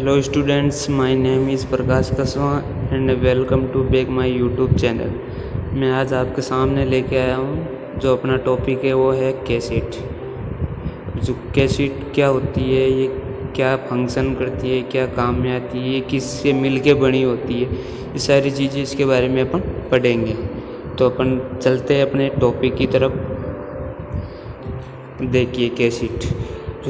Hello students, my name is Prakash Kaswa and welcome to back my YouTube channel. मैं आज आपके सामने लेके आया हूँ जो अपना टॉपिक है वो है कैसेट। जो कैसेट क्या होती है, ये क्या फंक्शन करती है, क्या काम में आती है, ये किससे मिलके बनी होती है, ये सारी चीज़ें इसके बारे में अपन पढ़ेंगे। तो अपन चलते हैं अपने टॉपिक की तरफ। देखिए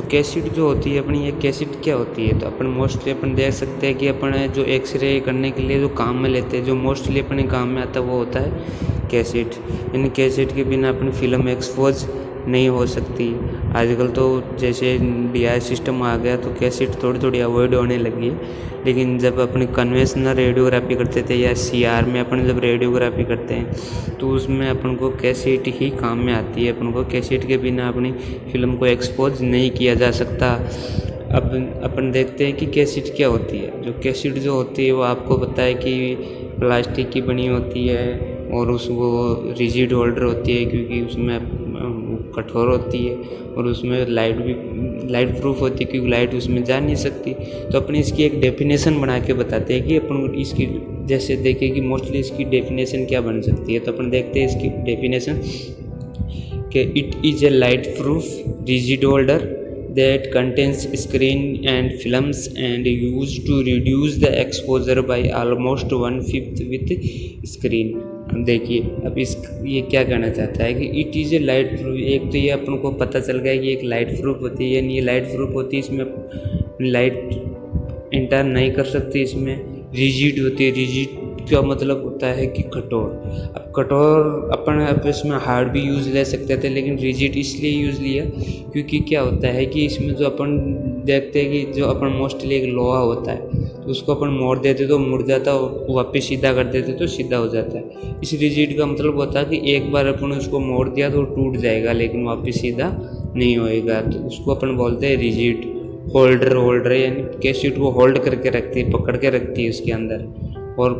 कैसेट जो होती है अपनी, ये कैसेट क्या होती है, तो अपन मोस्टली अपन देख सकते हैं कि अपन जो एक्सरे करने के लिए जो काम में लेते हैं, जो मोस्टली अपने काम में आता है वो होता है कैसेट। इन कैसेट के बिना अपनी फिल्म एक्सपोज नहीं हो सकती। आजकल तो जैसे DI सिस्टम आ गया तो कैसेट थोड़ी थोड़ी अवॉइड होने लगी है, लेकिन जब अपनी कन्वेंशनल रेडियोग्राफी करते थे या CR में अपन जब रेडियोग्राफी करते हैं तो उसमें अपन को कैसेट ही काम में आती है। अपन को कैसेट के बिना अपनी फिल्म को एक्सपोज नहीं किया जा सकता। अब अपन देखते हैं कि कैसेट क्या होती है। जो कैसेट जो होती है वो आपको पता है कि प्लास्टिक की बनी होती है और उसको रिजिड होल्डर होती है, क्योंकि उसमें कठोर होती है और उसमें लाइट प्रूफ होती है, क्योंकि लाइट उसमें जा नहीं सकती। तो अपन इसकी एक डेफिनेशन बना के बताते हैं कि अपन इसकी जैसे देखें कि मोस्टली इसकी डेफिनेशन क्या बन सकती है। तो अपन देखते हैं इसकी डेफिनेशन कि it is a light proof rigid holder that contains screen and films and used to reduce the exposure by almost 1/5 with screen। देखिए अब ये क्या कहना चाहता है कि it is a light proof. एक तो ये अपन को पता चल गया कि एक लाइट प्रूफ होती है, यानी ये लाइट प्रूफ होती है, इसमें लाइट इंटर नहीं कर सकती। इसमें रिजिड होती है। रिजिड का मतलब होता है कि कठोर। अब कठोर अपन इसमें हार्ड भी यूज़ ले सकते थे, लेकिन रिजिड इसलिए यूज़ लिया क्योंकि क्या होता है कि इसमें जो अपन देखते हैं कि जो अपन मोस्टली एक लोहा होता है तो उसको अपन मोड़ देते तो मुड़ जाता, वापस सीधा कर देते तो सीधा हो जाता है। इस रिजिड का मतलब होता है कि एक बार अपन उसको मोड़ दिया तो टूट जाएगा लेकिन वापस सीधा नहीं होएगा, तो उसको अपन बोलते हैं रिजिड। होल्डर यानी कैसेट को होल्ड करके रखती है, पकड़ के रखती है उसके अंदर। और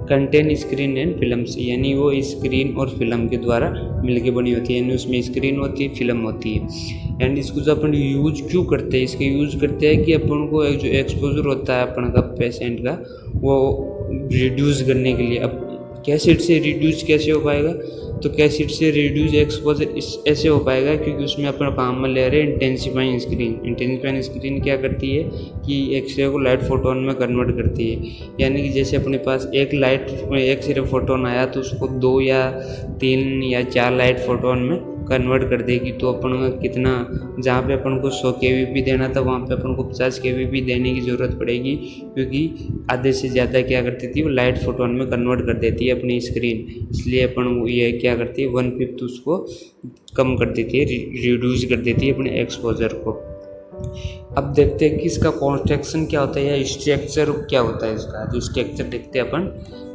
कंटेन स्क्रीन एंड फिल्म्स, यानी वो स्क्रीन और फिल्म के द्वारा मिलके बनी होती है, यानी उसमें स्क्रीन होती है, फिल्म होती है। एंड इसको जो अपन यूज क्यों करते हैं, इसके यूज़ करते हैं कि अपन को जो एक्सपोजर होता है अपन का पेशेंट का वो रिड्यूस करने के लिए। अब कैसेट से रिड्यूस कैसे हो पाएगा, तो कैसेट से रिड्यूस एक्सपोजर ऐसे हो पाएगा क्योंकि उसमें अपन काम में ले रहे हैं इंटेंसिफाइंग स्क्रीन। इंटेंसिफाइंग स्क्रीन क्या करती है कि एक्सरे को लाइट फोटोन में कन्वर्ट करती है, यानी कि जैसे अपने पास एक एक्सरे फोटोन आया तो उसको 2 या 3 या 4 लाइट फोटोन में कन्वर्ट कर देगी। तो अपन का कितना, जहाँ पे अपन को 100 kbp देना था वहाँ पे अपन को 50 kbp देने की ज़रूरत पड़ेगी, क्योंकि आधे से ज़्यादा क्या करती थी वो लाइट फोटोन में कन्वर्ट कर देती है अपनी स्क्रीन। इसलिए अपन ये क्या करती है 1/5 उसको कम कर देती है, रिड्यूस कर देती है अपने एक्सपोजर को। अब देखते हैं कि इसका कॉन्स्ट्रक्शन क्या होता है या स्ट्रक्चर क्या होता है इसका। जो स्ट्रक्चर देखते हैं अपन,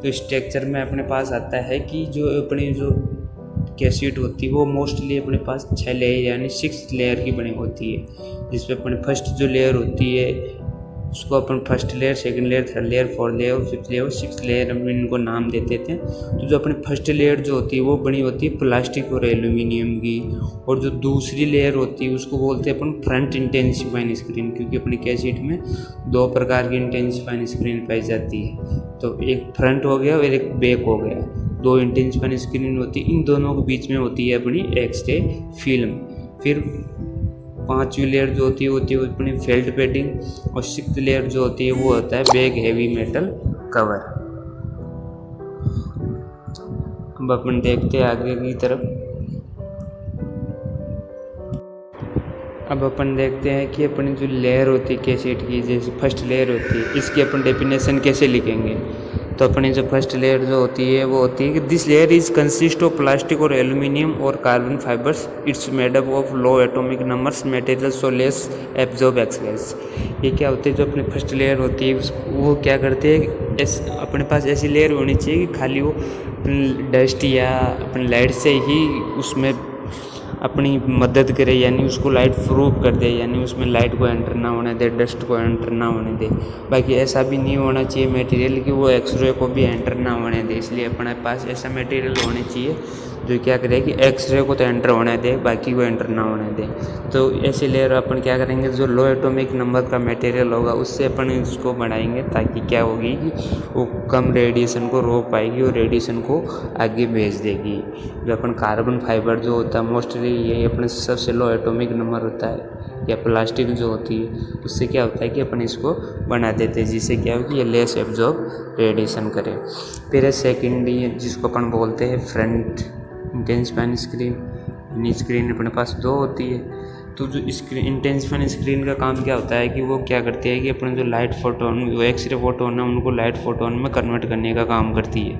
तो स्ट्रक्चर में अपने पास आता है कि जो अपनी जो कैसेट होती है वो मोस्टली अपने पास 6 लेयर यानी 6 लेयर की बनी होती है, जिसपे अपनी फर्स्ट जो लेयर होती है उसको अपन first layer, second layer, third layer, fourth layer और फिफ्थ लेयर और सिक्स्थ लेयर हम इनको नाम देते थे। तो जो अपनी फर्स्ट लेयर जो होती है वो बनी होती है प्लास्टिक और एल्यूमिनियम की, और जो दूसरी लेयर होती है उसको बोलते हैं अपन फ्रंट इंटेंसिफाइंग स्क्रीन, क्योंकि अपनी कैसेट में 2 प्रकार की इंटेंसिफाइंग स्क्रीन पाई जाती है। तो एक फ्रंट हो गया और एक बैक हो गया, 2 इंटेंसिफाइंग स्क्रीन होती है। इन दोनों के बीच में होती है अपनी एक्सरे फिल्म। फिर 5वीं लेयर जो होती है अपनी फेल्ट पैडिंग, और 6th लेयर जो होती है वो होता है बैग हेवी मेटल कवर। अब अपन देखते हैं आगे की तरफ। अब अपन देखते हैं कि अपनी जो लेयर होती है कैसेट की, जैसे फर्स्ट लेयर होती है, इसकी अपन डेफिनेशन कैसे लिखेंगे। तो अपनी जो फर्स्ट लेयर जो होती है वो होती है कि this layer is consist of plastic और एल्यूमिनियम और carbon fibres, it's made up of low atomic numbers material so less absorb XLS. ये क्या होते हैं, जो अपनी फर्स्ट लेयर होती है वो क्या करते हैं, अपने पास ऐसी लेयर होनी चाहिए कि खाली वो डस्ट या अपनी लाइट से ही उसमें अपनी मदद करे, यानी उसको लाइट प्रूफ कर दे, यानी उसमें लाइट को एंटर ना होने दे, डस्ट को एंटर ना होने दे। बाकी ऐसा भी नहीं होना चाहिए मटेरियल कि वो एक्सरे को भी एंटर ना होने दे। इसलिए अपने पास ऐसा मटेरियल होने चाहिए जो क्या करे कि एक्सरे को तो एंटर होने दे, बाकी को एंटर ना होने दे। तो ऐसे लेयर अपन क्या करेंगे, जो लो एटॉमिक नंबर का मटेरियल होगा उससे अपन इसको बनाएंगे, ताकि क्या होगी कि वो कम रेडिएशन को रोक पाएगी और रेडिएशन को आगे भेज देगी। जो अपन कार्बन फाइबर जो होता है मोस्टली ये अपने सबसे लो एटॉमिक नंबर होता है, या प्लास्टिक जो होती है उससे क्या होता है कि अपन इसको बना देते हैं, जिससे क्या हो कि ये लेस एब्जॉर्ब रेडिएशन करे। फिर है सेकेंडरी, जिसको अपन बोलते हैं फ्रंट इंटेंसिफाइंग स्क्रीन। स्क्रीन अपने पास दो होती है। तो जो स्क्रीन इंटेंसिफाइंग स्क्रीन का काम क्या होता है कि वो क्या करती है कि अपने जो लाइट फोटोन, जो एक्सरे फोटोन है उनको लाइट फोटोन में कन्वर्ट करने का काम करती है।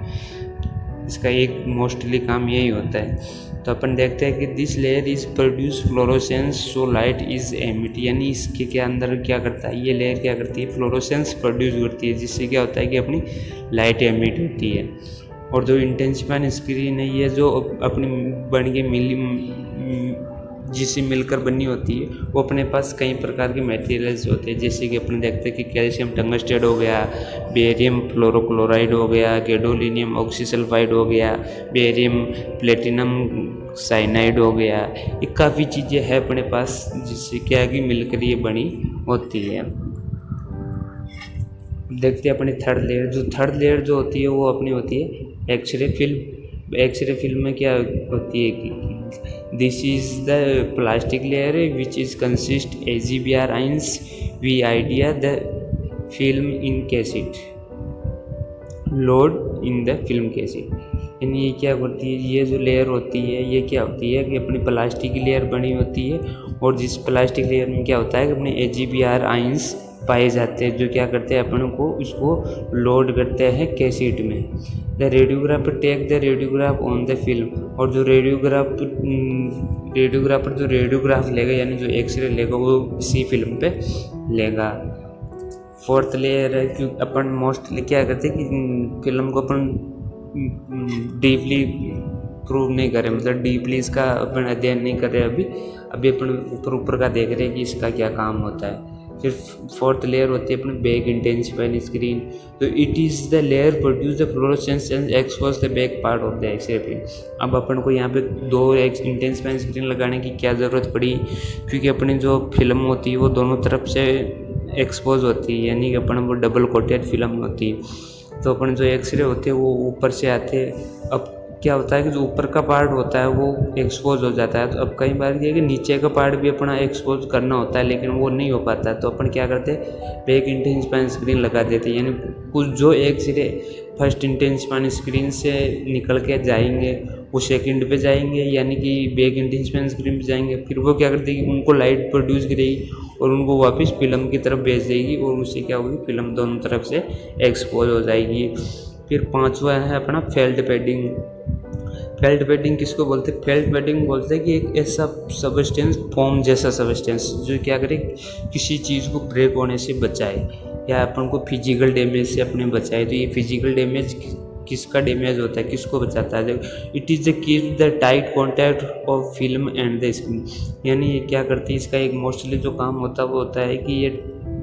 इसका एक मोस्टली काम यही होता है। तो अपन देखते हैं कि this layer is produce fluorescence so light is emit, यानी इसके के अंदर क्या करता है, ये लेयर क्या करती है, फ्लोरोसेंस प्रोड्यूस करती है, जिससे क्या होता है कि अपनी लाइट एमिट होती है। और जो इंटेंसिफाइंग स्क्रीन है ये जो अपनी बन के जिससे मिलकर बनी होती है, वो अपने पास कई प्रकार के मटेरियल्स होते हैं, जैसे कि अपने देखते हैं कि कैल्शियम टंगस्टेड हो गया, बेरियम फ्लोरोक्लोराइड हो गया, गैडोलिनियम ऑक्सीसल्फाइड हो गया, बेरियम प्लेटिनम साइनाइड हो गया। ये काफ़ी चीज़ें हैं अपने पास जिससे क्या है कि मिलकर ये बनी होती है। देखते हैं अपनी थर्ड लेयर। जो थर्ड लेयर जो होती है वो अपनी होती है एक्सरे फिल्म। एक्सरे फिल्म में क्या होती है कि this is the plastic layer which is consist AgBr ions we idea the film in cassette load in the film cassette। यानी ये क्या करती है, ये जो लेयर होती है ये क्या होती है कि अपनी प्लास्टिक की लेयर बनी होती है, और जिस प्लास्टिक लेयर में क्या होता है कि अपने AgBr ions पाए जाते हैं, जो क्या करते हैं अपन को उसको लोड करते हैं कैसेट में। The radiographer take the radiograph on the film, और जो रेडियोग्राफर जो रेडियोग्राफ लेगा यानी जो एक्सरे लेगा वो इसी फिल्म पे लेगा। फोर्थ लेयर है कि अपन मोस्टली क्या करते हैं कि फिल्म को अपन डीपली प्रूव नहीं करें, मतलब डीपली इसका अपन अध्ययन नहीं कर रहे अभी अपन ऊपर का देख रहे हैं कि इसका क्या काम होता है। फिर फोर्थ लेयर होती है अपनी बैक इंटेंसिफाइंग स्क्रीन। तो it is the layer produce the fluorescence and expose the back part of the X-ray film. अब अपन को यहाँ पे दो इंटेंसिफाइंग स्क्रीन लगाने की क्या ज़रूरत पड़ी, क्योंकि अपनी जो फिल्म होती है वो दोनों तरफ से एक्सपोज होती है, यानी कि अपन वो डबल कोटेड फिल्म होती है। तो अपन जो एक्सरे होते हैं वो ऊपर से आते हैं। अब क्या होता है कि जो ऊपर का पार्ट होता है वो एक्सपोज हो जाता है। तो अब कई बार ये कि नीचे का पार्ट भी अपना एक्सपोज करना होता है, लेकिन वो नहीं हो पाता। तो अपन क्या करते हैं, बैक इंटेंसिफाइंग स्क्रीन लगा देते हैं, यानी कुछ जो एक्सरे फर्स्ट इंटेंसिफाइंग स्क्रीन से निकल के जाएंगे वो सेकंड पे जाएंगे, यानी कि बैक इंटेंसिफाइंग स्क्रीन पे जाएंगे। फिर वो क्या करते हैं कि उनको लाइट प्रोड्यूस करेगी और उनको वापस फिल्म की तरफ भेज देगी, और उससे क्या होगी, फिल्म दोनों तरफ से एक्सपोज हो जाएगी। फिर पांचवा है अपना फेल्ट पैडिंग। फेल्ट पैडिंग किसको बोलते हैं, फेल्ट पैडिंग बोलते हैं कि एक ऐसा सबस्टेंस, फोम जैसा सबस्टेंस जो क्या करे किसी चीज़ को ब्रेक होने से बचाए या अपन को फिजिकल डैमेज से अपने बचाए। तो ये फिजिकल डैमेज किसका डैमेज होता है, किसको बचाता है, it is the keep the tight contact of film and the screen. यानी ये क्या करती है, इसका एक मोस्टली जो काम होता है वो होता है कि ये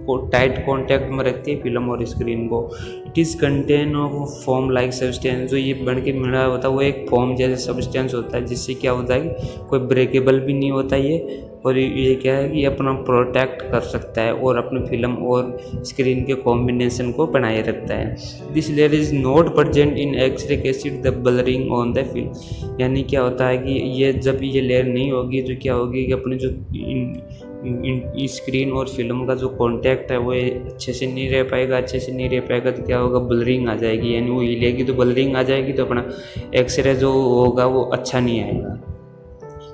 को टाइट कांटेक्ट में रखती है फिल्म और स्क्रीन को। It is contain of form like substance. जो ये बन के मिला होता है वो एक फॉर्म जैसे सब्सटेंस होता है, जिससे क्या होता है कि कोई ब्रेकेबल भी नहीं होता ये, और ये क्या है कि अपना प्रोटेक्ट कर सकता है और अपनी फिल्म और स्क्रीन के कॉम्बिनेशन को बनाए रखता है। This layer is not present in X-ray cassette the blurring on the film. यानी क्या होता है कि ये जब ये लेयर नहीं होगी तो क्या होगी कि अपने जो स्क्रीन और फिल्म का जो कांटेक्ट है वो अच्छे से नहीं रह पाएगा। अच्छे से नहीं रह पाएगा तो क्या होगा, ब्लरिंग आ जाएगी, यानी वो हिलेगी तो ब्लरिंग आ जाएगी, तो अपना एक्सरे जो होगा वो अच्छा नहीं आएगा।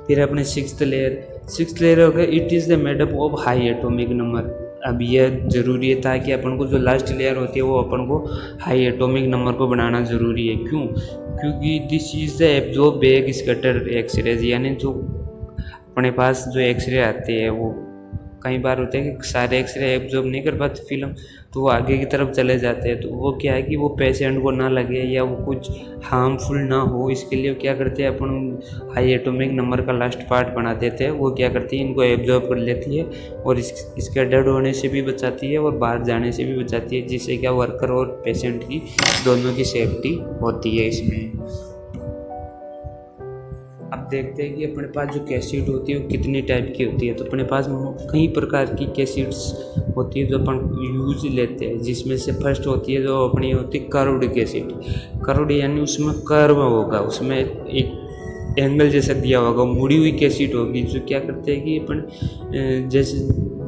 फिर अपने सिक्स्थ लेयर हो गया, it is the made up of high atomic number. अब यह ज़रूरी था कि अपन को जो लास्ट लेयर होती है वो अपन को हाई एटॉमिक नंबर को बनाना ज़रूरी है। क्यों? क्योंकि this is the absorb back scatter X-rays. यानी जो अपने पास जो एक्सरे आते हैं वो कई बार होते हैं कि सारे एक्सरे एब्जॉर्ब नहीं कर पाते फिल्म, तो वो आगे की तरफ चले जाते हैं। तो वो क्या है कि वो पेशेंट को ना लगे या वो कुछ हार्मफुल ना हो, इसके लिए क्या करते हैं अपन हाई एटॉमिक नंबर का लास्ट पार्ट बना देते हैं। वो क्या करती है, इनको एब्जॉर्ब कर लेती है और इसके डेड होने से भी बचाती है और बाहर जाने से भी बचाती है, जिससे क्या वर्कर और पेशेंट की दोनों की सेफ्टी होती है इसमें। अब देखते हैं कि अपने पास जो कैसेट होती है वो कितनी टाइप की होती है। तो अपने पास कई प्रकार की कैसेट्स होती है जो अपन यूज लेते हैं, जिसमें से फर्स्ट होती है जो अपनी होती है कर्व्ड कैसेट। कर्व्ड यानी उसमें कर्व होगा, उसमें एक एंगल जैसा दिया होगा, मुड़ी हुई कैसेट होगी, जो क्या करते हैं कि अपन जैसे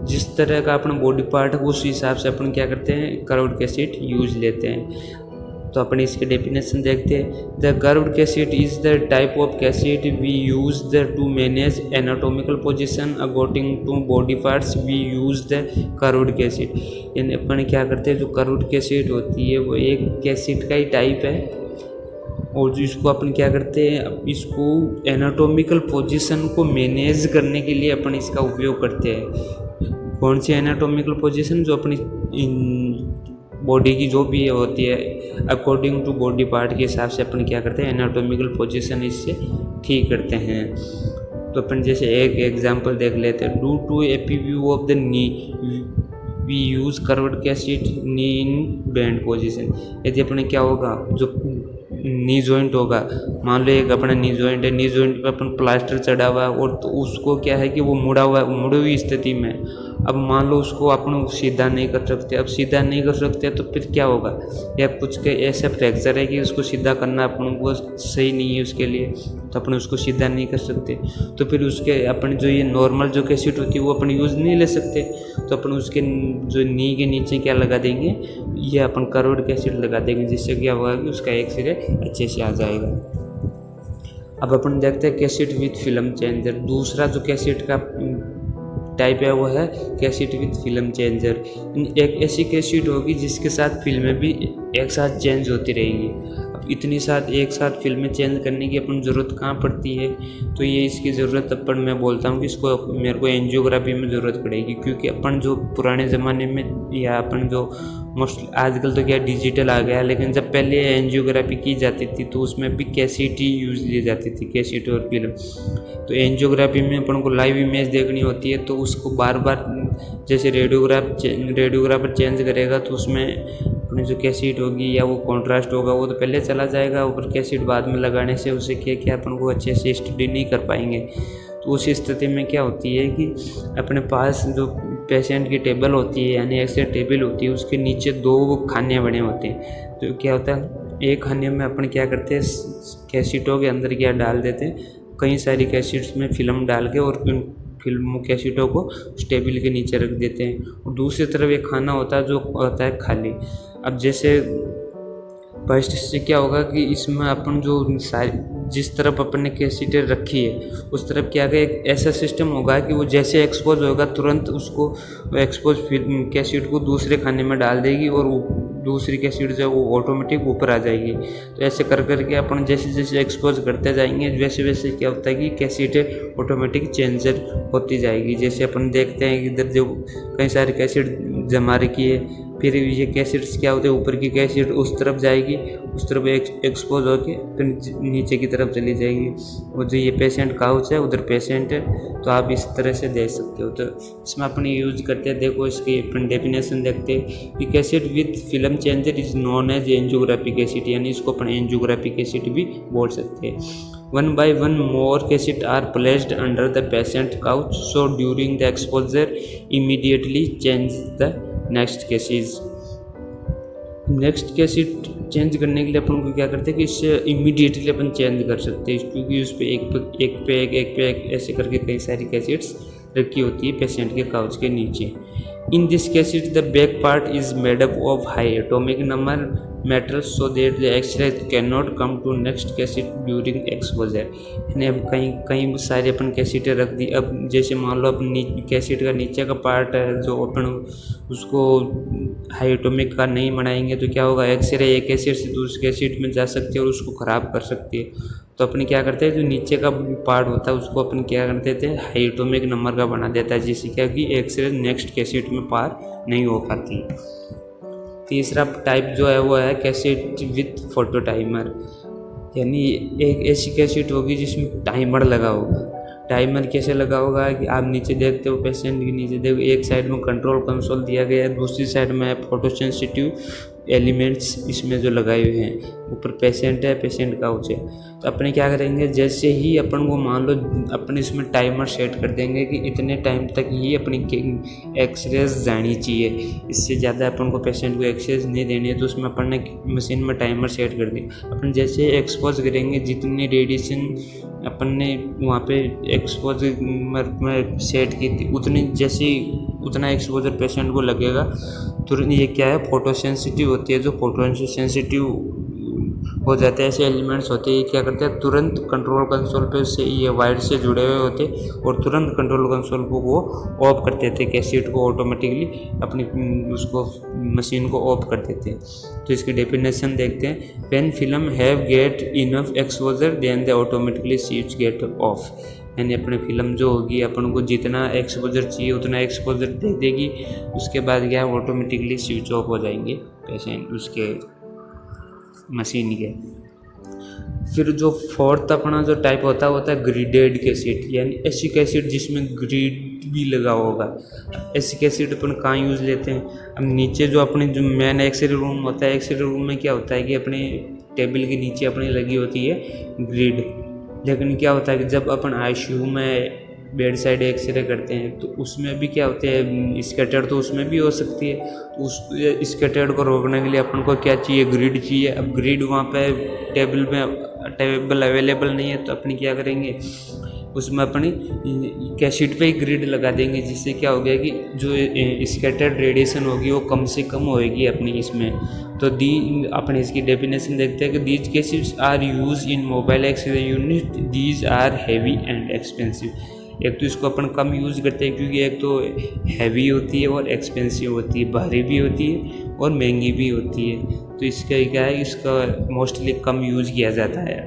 जिस तरह का अपना बॉडी पार्ट है उस हिसाब से अपन क्या करते हैं कर्व्ड कैसेट यूज लेते हैं। तो अपन इसके डेफिनेशन देखते हैं। The curved cassette is the type of cassette we use the to manage anatomical position according to body parts we use the curved cassette. यानी अपन क्या करते हैं, जो कर्व्ड कैसेट होती है वो एक कैसेट का ही टाइप है, और जो इसको अपन क्या करते हैं, इसको एनाटॉमिकल पोजीशन को मैनेज करने के लिए अपन इसका उपयोग करते हैं। कौन सी एनाटॉमिकल पोजीशन, जो अपनी बॉडी की जो भी होती है अकॉर्डिंग टू बॉडी पार्ट के हिसाब से अपन क्या करते हैं, एनाटॉमिकल पोजीशन इससे ठीक करते हैं। तो अपन जैसे एक एग्जांपल देख लेते हैं। Due to AP view of the knee we use curved cassette knee in bend position. यदि अपने क्या होगा, जो नी जॉइंट होगा, मान लो एक अपना नी जॉइंट है, नी जॉइंट पर अपन प्लास्टर चढ़ा हुआ है और तो उसको क्या है कि वो मुड़ी हुई स्थिति में। अब मान लो उसको अपन सीधा नहीं कर सकते, अब सीधा नहीं कर सकते तो फिर क्या होगा, या कुछ के ऐसा फ्रैक्चर है कि उसको सीधा करना अपन को सही नहीं है उसके लिए, तो अपन उसको सीधा नहीं कर सकते। तो फिर उसके अपन जो ये नॉर्मल जो कैसेट होती है वो अपन यूज़ नहीं ले सकते, तो अपन उसके जो नी के नीचे क्या लगा देंगे, ये अपन कर्व्ड कैसेट लगा देंगे, जिससे क्या होगा कि उसका एक्सरे अच्छे से आ जाएगा। अब अपन देखते हैं कैसेट विथ फिल्म चेंजर। दूसरा जो कैसेट का टाइप है वो है कैसेट विथ फिल्म चेंजर। एक ऐसी कैसेट होगी जिसके साथ फिल्में भी एक साथ चेंज होती रहेंगी। अब इतनी एक साथ फिल्में चेंज करने की अपन ज़रूरत कहाँ पड़ती है, तो ये इसकी ज़रूरत अपन मैं बोलता हूँ कि इसको मेरे को एंजियोग्राफी में ज़रूरत पड़ेगी, क्योंकि अपन जो पुराने ज़माने में या अपन जो मोस्टली आजकल तो क्या डिजिटल आ गया, लेकिन जब पहले एंजियोग्राफी की जाती थी तो उसमें भी कैसेट ही यूज़ ली जाती थी, कैसेट और फिल्म। तो एंजियोग्राफी में अपन को लाइव इमेज देखनी होती है, तो उसको बार बार जैसे रेडियोग्राफर चेंज करेगा तो उसमें अपनी जो कैसेट होगी या वो कॉन्ट्रास्ट होगा वो तो पहले चला जाएगा, ऊपर कैसेट बाद में लगाने से उसे क्या अपन को अच्छे से स्टडी नहीं कर पाएंगे। तो उस स्थिति में क्या होती है कि अपने पास जो पेशेंट की टेबल होती है यानी एक्सरे टेबल होती है, उसके नीचे 2 खाने बने होते हैं। तो क्या होता है, एक खाने में अपन क्या करते हैं, कैसेटों के अंदर क्या डाल देते हैं, कई सारी कैसेट्स में फिल्म डाल के और उन फिल्मों कैसेटों को उस टेबल के नीचे रख देते हैं। और दूसरी तरफ एक खाना होता है जो होता है खाली। अब जैसे फर्स्ट से क्या होगा कि इसमें अपन जो सारी जिस तरफ अपन ने कैसेटें रखी है उस तरफ क्या है, एक ऐसा सिस्टम होगा कि वो जैसे एक्सपोज होगा तुरंत उसको एक्सपोज कैसेट को दूसरे खाने में डाल देगी और दूसरी कैसेट जो वो ऑटोमेटिक ऊपर आ जाएगी। तो ऐसे कर करके अपन जैसे जैसे एक्सपोज करते जाएंगे वैसे वैसे क्या होता है कि कैसेटें ऑटोमेटिक चेंजर होती जाएगी। जैसे अपन देखते हैं कि इधर जो कई सारी कैसेट जमा रखी है, फिर ये कैसेट्स क्या होते हैं, ऊपर की कैसेट उस तरफ जाएगी, उस तरफ एक्सपोज होके फिर नीचे की तरफ चली जाएगी। और जो ये पेशेंट काउच है उधर पेशेंट है, तो आप इस तरह से देख सकते हो। तो इसमें अपन यूज़ करते हैं, देखो इसकी अपन डेफिनेशन देखते हैं कि cassette with film changer is known as angiography cassette, यानी इसको अपन एंजियोग्राफी कैसेट भी बोल सकते हैं। 1 by 1 more cassette are placed under the patient couch, so during the exposure immediately change the next cassette। Next cassette change करने के लिए अपन को क्या करते हैं कि इससे इमीडिएटली अपन चेंज कर सकते हैं, क्योंकि उस पर एक पे एक ऐसे करके कई सारी कैसेट्स रखी होती है पेशेंट के काउच के नीचे। In this cassette the back part is made up of high atomic number metals so that the X-ray can not come to next cassette during exposure. यानी अब कई सारे अपन कैसेटें रख दी। अब जैसे मान लो अपन कैसेट का नीचे का पार्ट है जो अपन उसको हाई एटॉमिक का नहीं बनाएंगे तो क्या होगा, एक्सरे एक कैसेट से दूसरे कैसेट में जा सकती है और उसको ख़राब कर सकती है। तो अपन क्या करते हैं, जो नीचे का पार्ट होता है उसको अपन क्या कर देते हैं, हाई एटॉमिक नंबर का बना देता है, जिससे क्या कि एक्सरे नेक्स्ट कैसेट में पार नहीं हो पाती। तीसरा टाइप जो है वो है कैसेट विथ फोटो टाइमर, यानी एक ऐसी कैसेट होगी जिसमें टाइमर लगा होगा। टाइमर कैसे लगा होगा कि आप नीचे देखते हो, पेशेंट के नीचे देखो एक साइड में कंट्रोल कंसोल दिया गया है, दूसरी साइड में है फोटो सेंसिटिव एलिमेंट्स इसमें जो लगाए हुए हैं। ऊपर पेशेंट है, पेशेंट काउच है। तो अपने क्या करेंगे, जैसे ही अपन को मान लो अपने इसमें टाइमर सेट कर देंगे कि इतने टाइम तक ही अपनी एक्सरेज जानी चाहिए, इससे ज़्यादा अपन को पेशेंट को एक्सरेज नहीं देनी है। तो उसमें अपन ने मशीन में टाइमर सेट कर दी। अपन जैसे एक्सपोज करेंगे, जितनी रेडिएशन अपन ने वहाँ पे एक्सपोज में सेट की थी उतना एक्सपोजर पेशेंट को लगेगा। तुरंत ये क्या है, फोटो सेंसिटिव होती है। जो फोटो सेंसिटिव हो जाते हैं ऐसे एलिमेंट्स होते हैं, ये क्या करते हैं, तुरंत कंट्रोल कंसोल पे से ये वायर से जुड़े हुए होते और तुरंत कंट्रोल कंसोल को वो ऑफ कर देते, कैसेट को ऑटोमेटिकली अपनी उसको मशीन को ऑफ कर देते हैं। तो इसकी डेफिनेशन देखते हैं। When film have get enough exposure then they automatically switch get off. यानी अपनी फिल्म जो होगी अपन को जितना एक्सपोजर चाहिए उतना एक्सपोजर दे देगी, उसके बाद क्या ऑटोमेटिकली स्विच ऑफ हो जाएंगे पेशेंट उसके मशीन के। फिर जो फोर्थ अपना जो टाइप होता है ग्रिडेड कैसेट, यानी ऐसी कैसेट जिसमें ग्रिड भी लगा होगा। ऐसी कैसेट अपन कहाँ यूज़ लेते हैं, अब नीचे जो अपने जो मेन एक्सरे रूम होता है, एक्सरे रूम में क्या होता है कि अपने टेबल के नीचे अपनी लगी होती है ग्रिड। लेकिन क्या होता है कि जब अपन आईसीयू में बेड साइड एक्सरे करते हैं तो उसमें भी क्या होते हैं, स्कैटर्ड तो उसमें भी हो सकती है। तो उस स्कैटर्ड को रोकने के लिए अपन को क्या चाहिए, ग्रिड चाहिए। अब ग्रिड वहाँ पे टेबल अवेलेबल नहीं है, तो अपनी क्या करेंगे, उसमें अपनी कैसेट पे ही ग्रिड लगा देंगे, जिससे क्या हो गया कि जो स्कैटर्ड रेडिएशन होगी वो कम से कम होएगी अपनी इसमें। तो अपने इसकी डेफिनेशन देखते हैं कि these cassettes are use in mobile X-ray unit, these are heavy and expensive. एक तो इसको अपन कम यूज़ करते हैं क्योंकि एक तो हैवी होती है और एक्सपेंसिव होती है, भारी भी होती है और महंगी भी होती है। तो इसका क्या है, इसका मोस्टली कम यूज़ किया जाता है।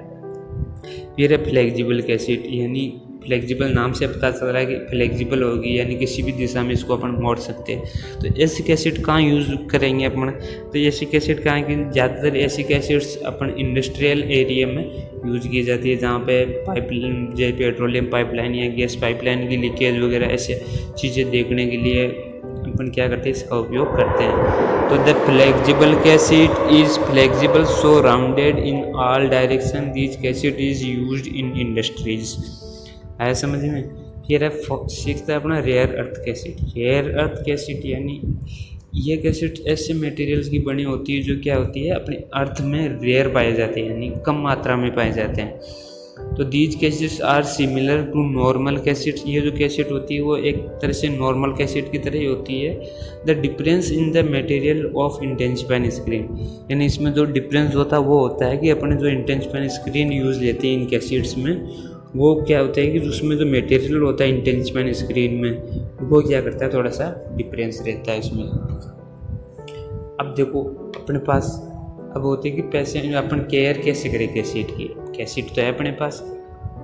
फिर है फ्लेक्सिबल कैसेट, यानी फ्लेक्सिबल नाम से पता चल रहा है कि फ्लेक्सिबल होगी, यानी किसी भी दिशा में इसको अपन मोड़ सकते हैं। तो ऐसी कैसेट कहाँ यूज़ करेंगे अपन, तो ऐसी कैसेट कहाँ की, ज़्यादातर ऐसी कैसेट्स अपन इंडस्ट्रियल एरिया में यूज़ की जाती है, जहाँ पे पाइपलाइन जैसे पेट्रोलियम पाइपलाइन या गैस पाइपलाइन की लीकेज वगैरह ऐसे चीज़ें देखने के लिए अपन क्या करते हैं, इसका उपयोग करते हैं। तो the flexible cassette is flexible so rounded in all direction, this cassette is used in industries. आया समझ में। फिर है सिक्स्थ है अपना rare earth cassette. Rare earth cassette यानी ये कैसेट ऐसे मटेरियल्स की बनी होती है जो क्या होती है, अपने अर्थ में रेयर पाए जाते हैं, यानी कम मात्रा में पाए जाते हैं। तो these cassettes are similar to normal cassettes. ये जो कैसेट होती है वो एक तरह से नॉर्मल कैसेट की तरह ही होती है। The difference in the material of intensifying screen, यानी इसमें जो डिफरेंस होता है वो होता है कि अपने जो इंटेंसिफाइंग स्क्रीन यूज़ लेते हैं इन कैसेट्स में, वो क्या होता है कि उसमें जो मटेरियल होता है इंटेंसिफाइंग स्क्रीन में वो क्या करता है, थोड़ा सा डिफरेंस रहता है इसमें। अब देखो अपने पास अब होती है कि पैसे अपन केयर कैसे करें कैसेट की। कैसेट तो है अपने पास,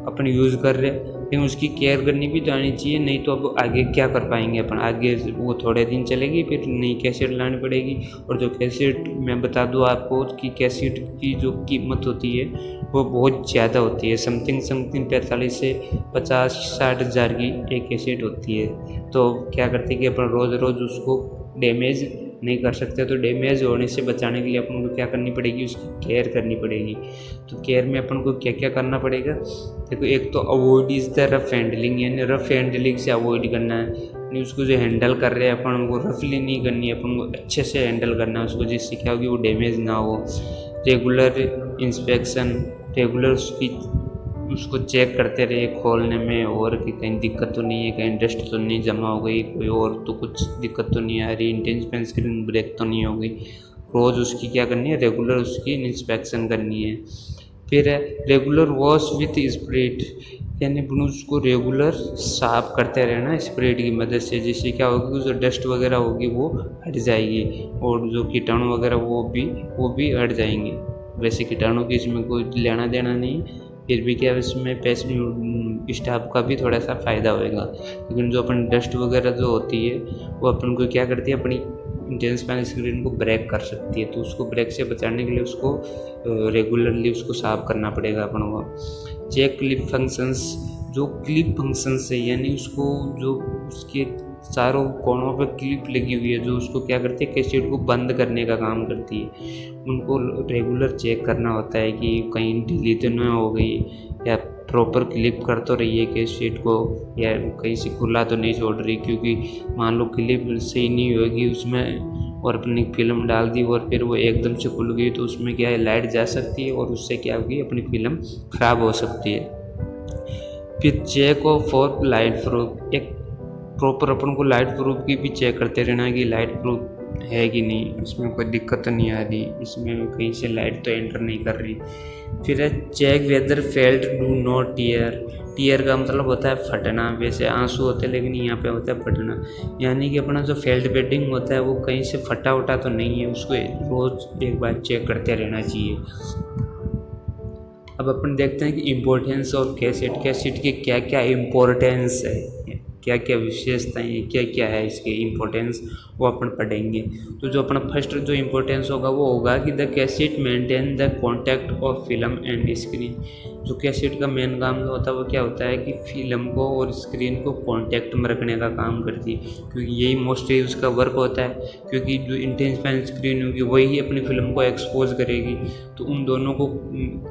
अपन यूज़ कर रहे हैं, लेकिन उसकी केयर करनी भी तो आनी चाहिए, नहीं तो अब आगे क्या कर पाएंगे अपन। आगे वो थोड़े दिन चलेगी, फिर नई कैसेट लानी पड़ेगी। और जो कैसेट मैं बता दूँ आपको कि कैसेट की जो कीमत होती है वो बहुत ज़्यादा होती है, समथिंग 45 से 50-60 हज़ार की एक कैसेट होती है। तो क्या करते हैं कि अपन रोज़ रोज़ उसको डैमेज नहीं कर सकते, तो डैमेज होने से बचाने के लिए अपन को क्या करनी पड़ेगी, उसकी केयर करनी पड़ेगी। तो केयर में अपन को क्या क्या करना पड़ेगा, देखो एक तो avoid is the rough handling, यानी रफ हैंडलिंग से अवॉइड करना है, यानी उसको जो हैंडल कर रहे हैं अपन वो रफली नहीं करनी है, अपन को अच्छे से हैंडल करना है उसको, जिससे क्या होगी वो डैमेज ना हो। रेगुलर इंस्पेक्शन, रेगुलर उसको चेक करते रहे खोलने में, और कि कहीं दिक्कत तो नहीं है, कहीं डस्ट तो नहीं जमा हो गई, कोई और तो कुछ दिक्कत तो नहीं आ रही, इंटेंसिफाइंग स्क्रीन ब्रेक तो नहीं हो गई। रोज़ उसकी क्या करनी है, रेगुलर उसकी इंस्पेक्शन करनी है। फिर है रेगुलर वॉश विथ स्प्रेट, यानी उसको रेगुलर साफ करते रहना स्प्रेट की मदद से, जिससे क्या होगी जो डस्ट वगैरह होगी वो हट जाएगी, और जो कीटाणु वगैरह वो भी हट जाएंगे। वैसे कीटाणु की इसमें कोई लेना देना नहीं, फिर भी क्या इसमें पैसे स्टाफ का भी थोड़ा सा फ़ायदा होएगा। लेकिन जो अपन डस्ट वगैरह जो होती है वो अपन को क्या करती है, अपनी इंटेंसिफाइंग स्क्रीन को ब्रेक कर सकती है। तो उसको ब्रेक से बचाने के लिए उसको रेगुलरली उसको साफ करना पड़ेगा अपन को। चेक क्लिप फंक्शंस, जो क्लिप फंक्शंस है यानी उसको जो उसके चारों कोनों पे क्लिप लगी हुई है जो उसको क्या करती है, कैसेट को बंद करने का काम करती है। उनको रेगुलर चेक करना होता है कि कहीं ढीली तो न हो गई, या प्रॉपर क्लिप कर तो रही है कैसेट को, या कहीं से खुला तो नहीं छोड़ रही, क्योंकि मान लो क्लिप सही नहीं होगी उसमें और अपनी फिल्म डाल दी और फिर वो एकदम से खुल गई तो उसमें क्या है, लाइट जा सकती है और उससे क्या होगी, अपनी फिल्म ख़राब हो सकती है। फिर check of for light proof, एक प्रॉपर अपन को लाइट प्रूफ की भी चेक करते रहना कि लाइट प्रूफ है कि नहीं, इसमें कोई दिक्कत तो नहीं आ रही, इसमें कहीं से लाइट तो एंटर नहीं कर रही। फिर है check whether felt do not tear, tear का मतलब होता है फटना, वैसे आंसू होते हैं लेकिन यहाँ पे होता है फटना, यानी कि अपना जो फेल्ट बेडिंग होता है वो कहीं से फटा उटा तो नहीं है, उसको रोज़ एक बार चेक करते रहना चाहिए। अब अपन देखते हैं कि इम्पोर्टेंस ऑफ कैसेट, कैसेट की क्या क्या इम्पोर्टेंस है, क्या क्या विशेषताएं, क्या क्या है इसके इम्पोर्टेंस, वो अपन पढ़ेंगे। तो जो अपना फर्स्ट जो इम्पोर्टेंस होगा वो होगा कि the cassette maintain the contact of film and screen. जो कैसेट का मेन काम जो होता है वो क्या होता है कि फिल्म को और स्क्रीन को कांटेक्ट में रखने का काम करती है, क्योंकि यही मोस्टली उसका वर्क होता है, क्योंकि जो इंटेंस स्क्रीन होगी वही अपनी फिल्म को एक्सपोज करेगी, तो उन दोनों को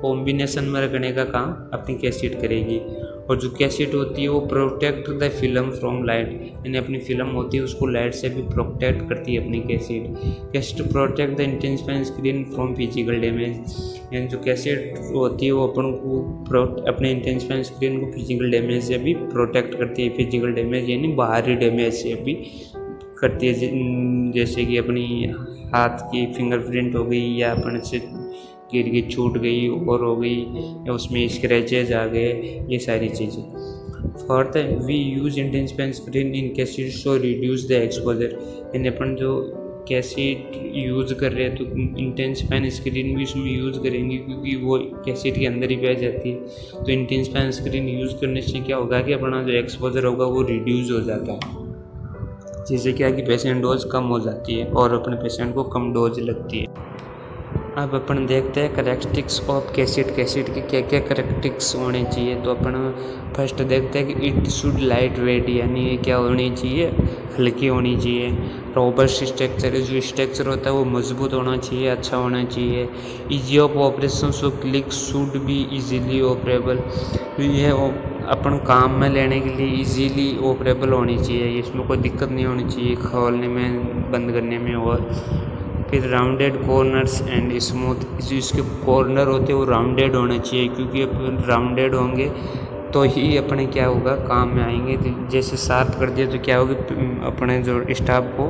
कॉम्बिनेशन में रखने का काम अपनी कैसेट करेगी। और जो कैसेट होती है वो protect the film from light, यानी अपनी फिल्म होती है उसको लाइट से भी प्रोटेक्ट करती है अपनी cassette. Cassette protect the intensifying screen from physical damage, यानी जो कैसेट होती है वो अपन को अपने इंटेंसिफाइंग स्क्रीन को फिजिकल डैमेज से भी प्रोटेक्ट करती है। फिजिकल डैमेज यानी बाहरी डैमेज से भी करती है, जैसे कि अपनी हाथ की फिंगरप्रिंट हो गई, या अपन से गिर गई, छूट गई और हो गई, या उसमें स्क्रैचेज आ गए, ये सारी चीज़ें। फोर्थ है we use intensifying screen in cassette so reduce the exposure, यानी अपन जो कैसेट यूज़ कर रहे हैं तो इंटेंसिफाइंग स्क्रीन भी उसमें यूज़ करेंगे, क्योंकि वो कैसेट के अंदर ही बह जाती है। तो इंटेंसिफाइंग स्क्रीन यूज़ करने से क्या होगा कि अपना जो एक्सपोजर होगा वो रिड्यूस हो जाता है, जिससे क्या कि पेशेंट डोज कम हो जाती है और अपने पेशेंट को कम डोज लगती है। अब अपन देखते हैं करेक्टरिस्टिक्स ऑफ कैसेट, कैसेट के क्या क्या करेक्टरिस्टिक्स होने चाहिए। तो अपन फर्स्ट देखते हैं कि इट शुड लाइट वेट, यानी क्या होनी चाहिए, हल्की होनी चाहिए। रोबस्ट स्ट्रक्चर, जो स्ट्रक्चर होता है वो मजबूत होना चाहिए, अच्छा होना चाहिए। Easy of operation, so click should be easily operable, ये अपन काम में लेने के लिए इजीली ऑपरेबल होनी चाहिए, इसमें कोई दिक्कत नहीं होनी चाहिए खोलने में, बंद करने में। और फिर राउंडेड कॉर्नर्स एंड स्मूथ, जो इसके कॉर्नर होते हैं वो राउंडेड होने चाहिए, क्योंकि अपन राउंडेड होंगे तो ही अपने क्या होगा, काम में आएंगे। जैसे शार्प कर दिया तो क्या होगा, अपने जो स्टाफ को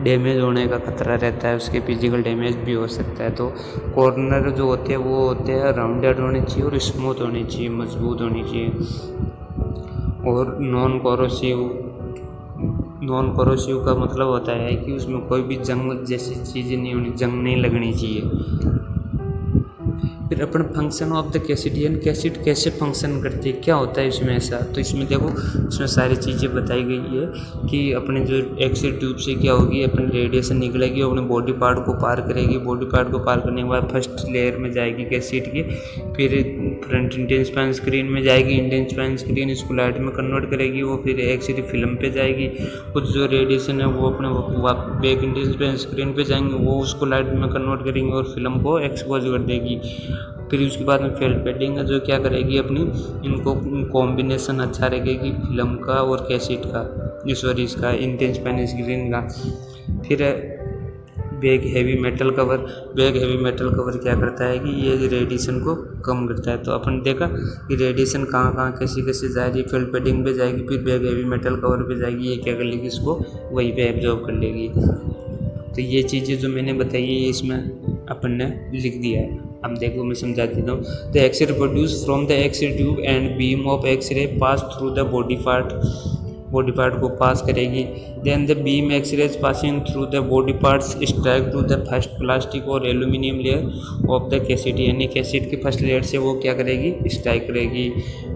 डैमेज होने का खतरा रहता है, उसके फिजिकल डैमेज भी हो सकता है। तो कॉर्नर जो होते हैं वो होते हैं राउंडेड होने चाहिए और स्मूथ होने चाहिए, मजबूत होनी चाहिए। और नॉन कोरोसिव का मतलब होता है कि उसमें कोई भी जंग जैसी चीज़ें नहीं होनी, जंग नहीं लगनी चाहिए। फिर अपन फंक्शन ऑफ द कैसेट, यानी कैसेट कैसे फंक्शन करती है, क्या होता है इसमें ऐसा। तो इसमें देखो, इसमें सारी चीज़ें बताई गई है कि अपने जो एक्सिल ट्यूब से क्या होगी, अपनी रेडिएशन निकलेगी और अपने बॉडी पार्ट को पार करेगी। बॉडी पार्ट को पार करने के बाद फर्स्ट लेयर में जाएगी कैसेट की, फिर फ्रंट इंटेंसिफाइंग स्क्रीन में जाएगी, इंटेंसिफाइंग स्क्रीन इसको लाइट में कन्वर्ट करेगी, वो फिर एक्सिल फिल्म पे जाएगी। कुछ जो रेडिएशन है वो अपने बैक इंटेंसिफाइंग स्क्रीन पे जाएंगे, वो उसको लाइट में कन्वर्ट करेंगे और फिल्म को एक्सपोज कर देगी। फिर उसके बाद में फेल्ट बेडिंग है, जो क्या करेगी, अपनी इनको कॉम्बिनेशन अच्छा रखेगी फिल्म का और कैसेट का, सॉरी इसका इंटेंसिफाइंग स्क्रीन का। फिर bag heavy metal cover, bag heavy metal cover क्या करता है कि ये रेडिएशन को कम करता है। तो अपन देखा कि रेडिएशन कहाँ कहाँ कैसे कैसे जाएगी, फेल्ट बेडिंग पे जाएगी, फिर बैग हेवी मेटल कवर पे जाएगी, ये क्या कर लेगी, इसको वहीं पे एब्जॉर्ब कर लेगी। तो ये चीज़ें जो मैंने बताई है इसमें अपन ने लिख दिया है। अब देखो मैं समझा देता हूँ। The x-ray produce from the x-ray tube and beam of x-ray pass through the body part को पास करेगी। Then the beam x-rays passing through the body parts strike to the first plastic और aluminium layer of the cassette, यानी cassette की first layer से वो क्या करेगी, strike करेगी।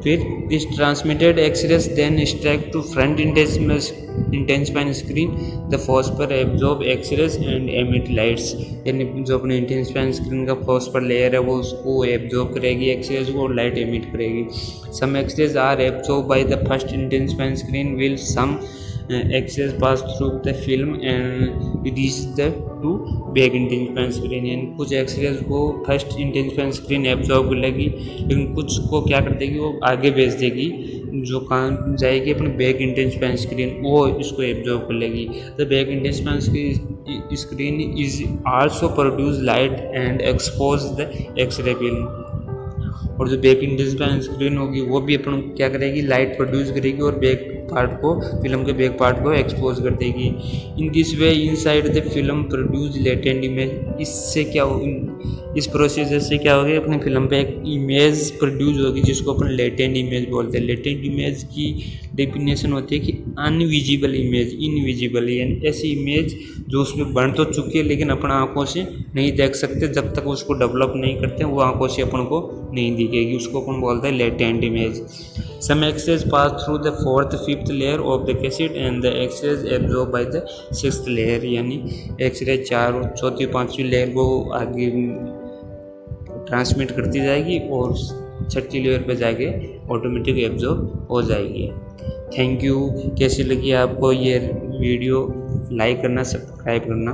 फिर this transmitted x-rays then strike to front intensifying screen, the phosphor absorb x-rays and emit lights, यानी जो अपने इंटेंसिफाइंग स्क्रीन का फॉस्फर लेयर है वो उसको एब्जॉर्ब करेगी एक्सरेज को और लाइट एमिट करेगी। Some x-rays are absorb by the first intensifying screen will some excess pass through the film and reach the to back intensifying screen. यानी कुछ एक्सरेज को फर्स्ट इंटेंसिफाइंग स्क्रीन एब्जॉर्ब कर लेगी, लेकिन कुछ को क्या कर देगी, वो आगे भेज देगी, जो काम जाएगी अपनी बैक इंटेंसिफाइंग स्क्रीन, वो इसको एब्जॉर्ब कर लेगी। The back intensifying screen is also produce light and expose the X-ray film. और जो बैक इंटेंसिफाइंग स्क्रीन होगी वो भी अपन क्या करेगी, लाइट प्रोड्यूस करेगी और बैक पार्ट को, फिल्म के बैक पार्ट को एक्सपोज कर देगी। In this way inside the film produce latent image. इससे क्या हो, इस प्रोसीजर से क्या होगी, अपनी फिल्म पे एक इमेज प्रोड्यूस होगी जिसको अपन लेटेंट इमेज बोलते हैं। लेटेंट इमेज की डेफिनेशन होती है कि अनविजिबल इमेज, इनविजिबल, यानी ऐसी इमेज जो उसमें बन तो चुकी है लेकिन अपन आंखों से नहीं देख सकते, जब तक उसको डेवलप नहीं करते वो आंखों से अपन को नहीं दिखेगी, उसको अपन बोलते हैं latent image. Some excess pass through the fourth fifth layer of the cassette and the excess absorb by the sixth layer. यानी एक्सरे चार चौथी पांचवी लेयर को आगे ट्रांसमिट करती जाएगी और छठी लेयर पे जाके ऑटोमेटिक एब्जॉर्ब हो जाएगी। Thank you. कैसी लगी आपको ये वीडियो, लाइक करना, सब्सक्राइब करना।